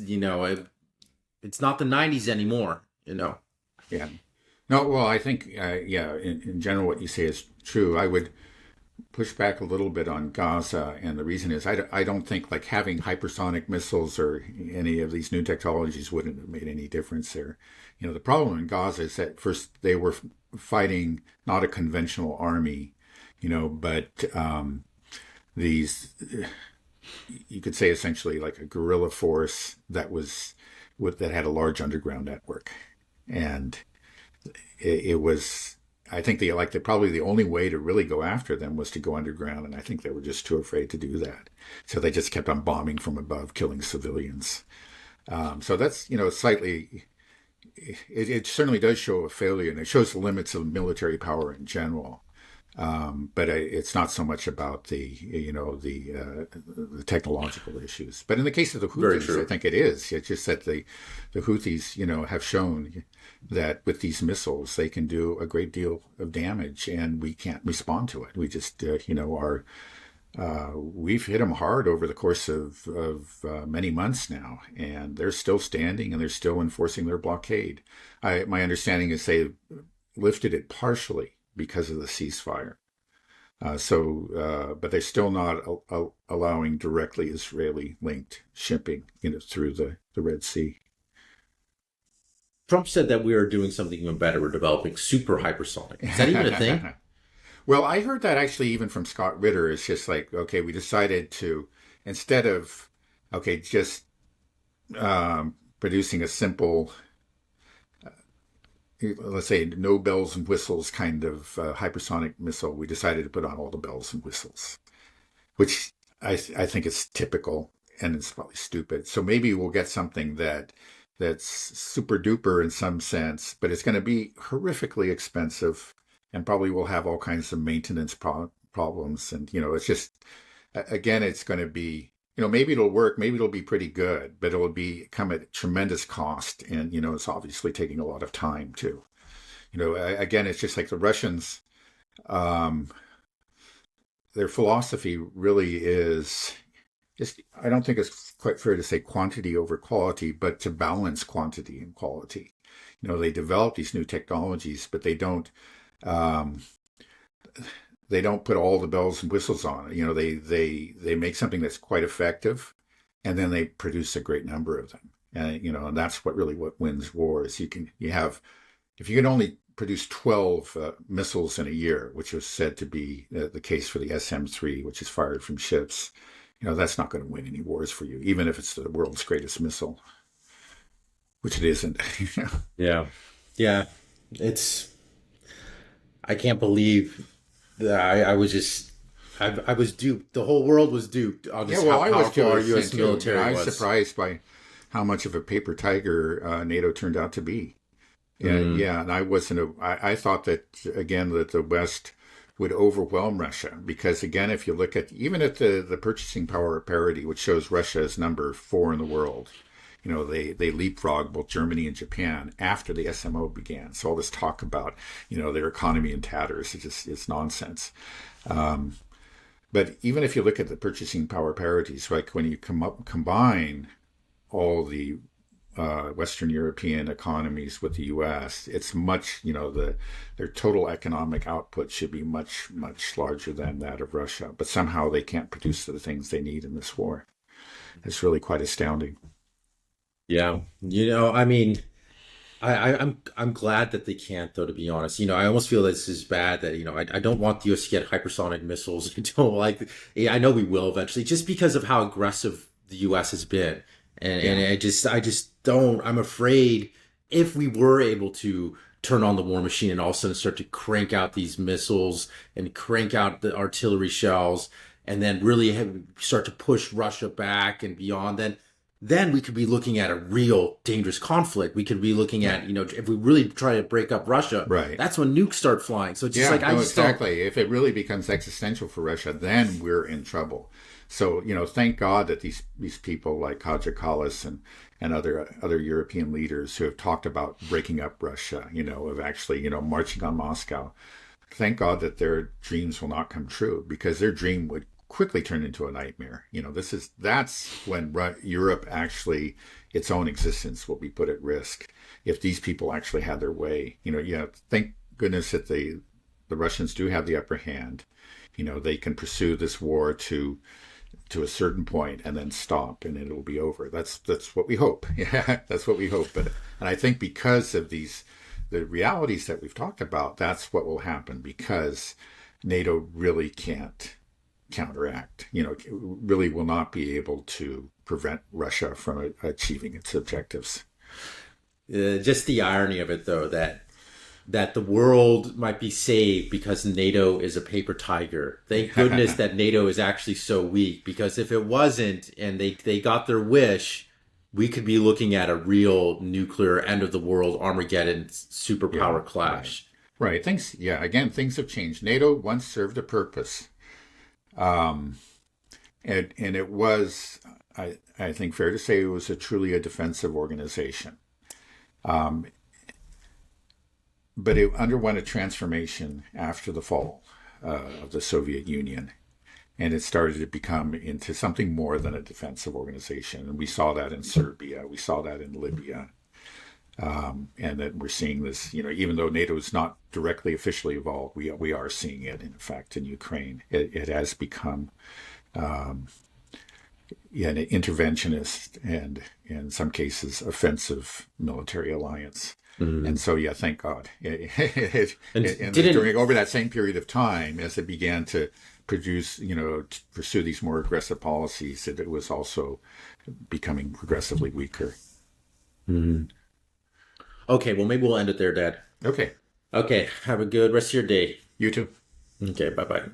it's not the 90s anymore. Yeah. No, well, I think, in general, what you say is true. I would push back a little bit on Gaza, and the reason is I don't think like having hypersonic missiles or any of these new technologies wouldn't have made any difference there. The problem in Gaza is that first they were fighting not a conventional army, but these, you could say essentially like a guerrilla force that had a large underground network. And it was, I think probably the only way to really go after them was to go underground, and I think they were just too afraid to do that. So they just kept on bombing from above, killing civilians. So that's, slightly, it certainly does show a failure, and it shows the limits of military power in general. But it's not so much about the technological issues. But in the case of the Houthis, I think it is. It's just that the Houthis, have shown that with these missiles, they can do a great deal of damage, and we can't respond to it. We just, we've hit them hard over the course of many months now, and they're still standing, and they're still enforcing their blockade. My understanding is they lifted it partially because of the ceasefire. But they're still not allowing directly Israeli-linked shipping, through the Red Sea. Trump said that we are doing something even better. We're developing super hypersonic. Is that even a thing? Well, I heard that actually even from Scott Ritter. It's just like, okay, we decided to, instead of, just producing a simple, let's say, no bells and whistles kind of hypersonic missile, we decided to put on all the bells and whistles, which I think is typical, and it's probably stupid. So maybe we'll get something that's super duper in some sense, but it's going to be horrifically expensive, and probably will have all kinds of maintenance problems. And, it's just, again, it's going to be, maybe it'll work, maybe it'll be pretty good, but it'll come at tremendous cost. And, it's obviously taking a lot of time too. Again, it's just like the Russians, their philosophy really is just, I don't think it's quite fair to say quantity over quality, but to balance quantity and quality. They develop these new technologies, but they don't put all the bells and whistles on it. They make something that's quite effective, and then they produce a great number of them. And, and that's what wins wars. If you can only produce 12 missiles in a year, which was said to be the case for the SM-3, which is fired from ships. That's not going to win any wars for you, even if it's the world's greatest missile, which it isn't. Yeah. Yeah. I can't believe that I was duped. The whole world was duped on just how powerful our U.S. military was. I was surprised by how much of a paper tiger NATO turned out to be. And and I thought that, again, that the West would overwhelm Russia, because, again, if you look at the purchasing power parity, which shows Russia as number 4 in the world, they leapfrogged both Germany and Japan after the SMO began. So all this talk about, their economy in tatters, it's nonsense. But even if you look at the purchasing power parities, like when you combine all the Western European economies with the U.S., it's much, their total economic output should be much, much larger than that of Russia. But somehow they can't produce the things they need in this war. It's really quite astounding. Yeah. I mean, I'm glad that they can't, though, to be honest. I almost feel this is bad that, I don't want the US to get hypersonic missiles. I know we will eventually, just because of how aggressive the US has been. And I just don't, I'm afraid if we were able to turn on the war machine and all of a sudden start to crank out these missiles and crank out the artillery shells and then really start to push Russia back and beyond, then we could be looking at a real dangerous conflict. We could be looking at, if we really try to break up Russia, right, that's when nukes start flying. So it's just exactly. If it really becomes existential for Russia, then we're in trouble. So, thank God that these people like Kaja Kallas and other European leaders who have talked about breaking up Russia, of actually, marching on Moscow. Thank God that their dreams will not come true, because their dream would quickly turn into a nightmare. That's when Europe actually, its own existence will be put at risk if these people actually had their way. Thank goodness that the Russians do have the upper hand. They can pursue this war to a certain point and then stop, and it'll be over. That's what we hope. Yeah, that's what we hope. And I think because of the realities that we've talked about, that's what will happen, because NATO really can't counteract, really will not be able to prevent Russia from achieving its objectives. Just the irony of it, though, that the world might be saved because NATO is a paper tiger. Thank goodness that NATO is actually so weak, because if it wasn't and they got their wish, we could be looking at a real nuclear end of the world Armageddon superpower clash. Right. Things have changed. NATO once served a purpose. And it was, I think, fair to say, it was truly a defensive organization. But it underwent a transformation after the fall of the Soviet Union, and it started to become into something more than a defensive organization. And we saw that in Serbia, we saw that in Libya, and that we're seeing this. Even though NATO is not directly officially involved, we are seeing it. In fact, in Ukraine, it has become an interventionist and, in some cases, offensive military alliance. And so, thank God. During over that same period of time, as it began to produce, to pursue these more aggressive policies, it was also becoming progressively weaker. Mm-hmm. Okay, well, maybe we'll end it there, Dad. Okay. Okay, have a good rest of your day. You too. Okay, bye-bye.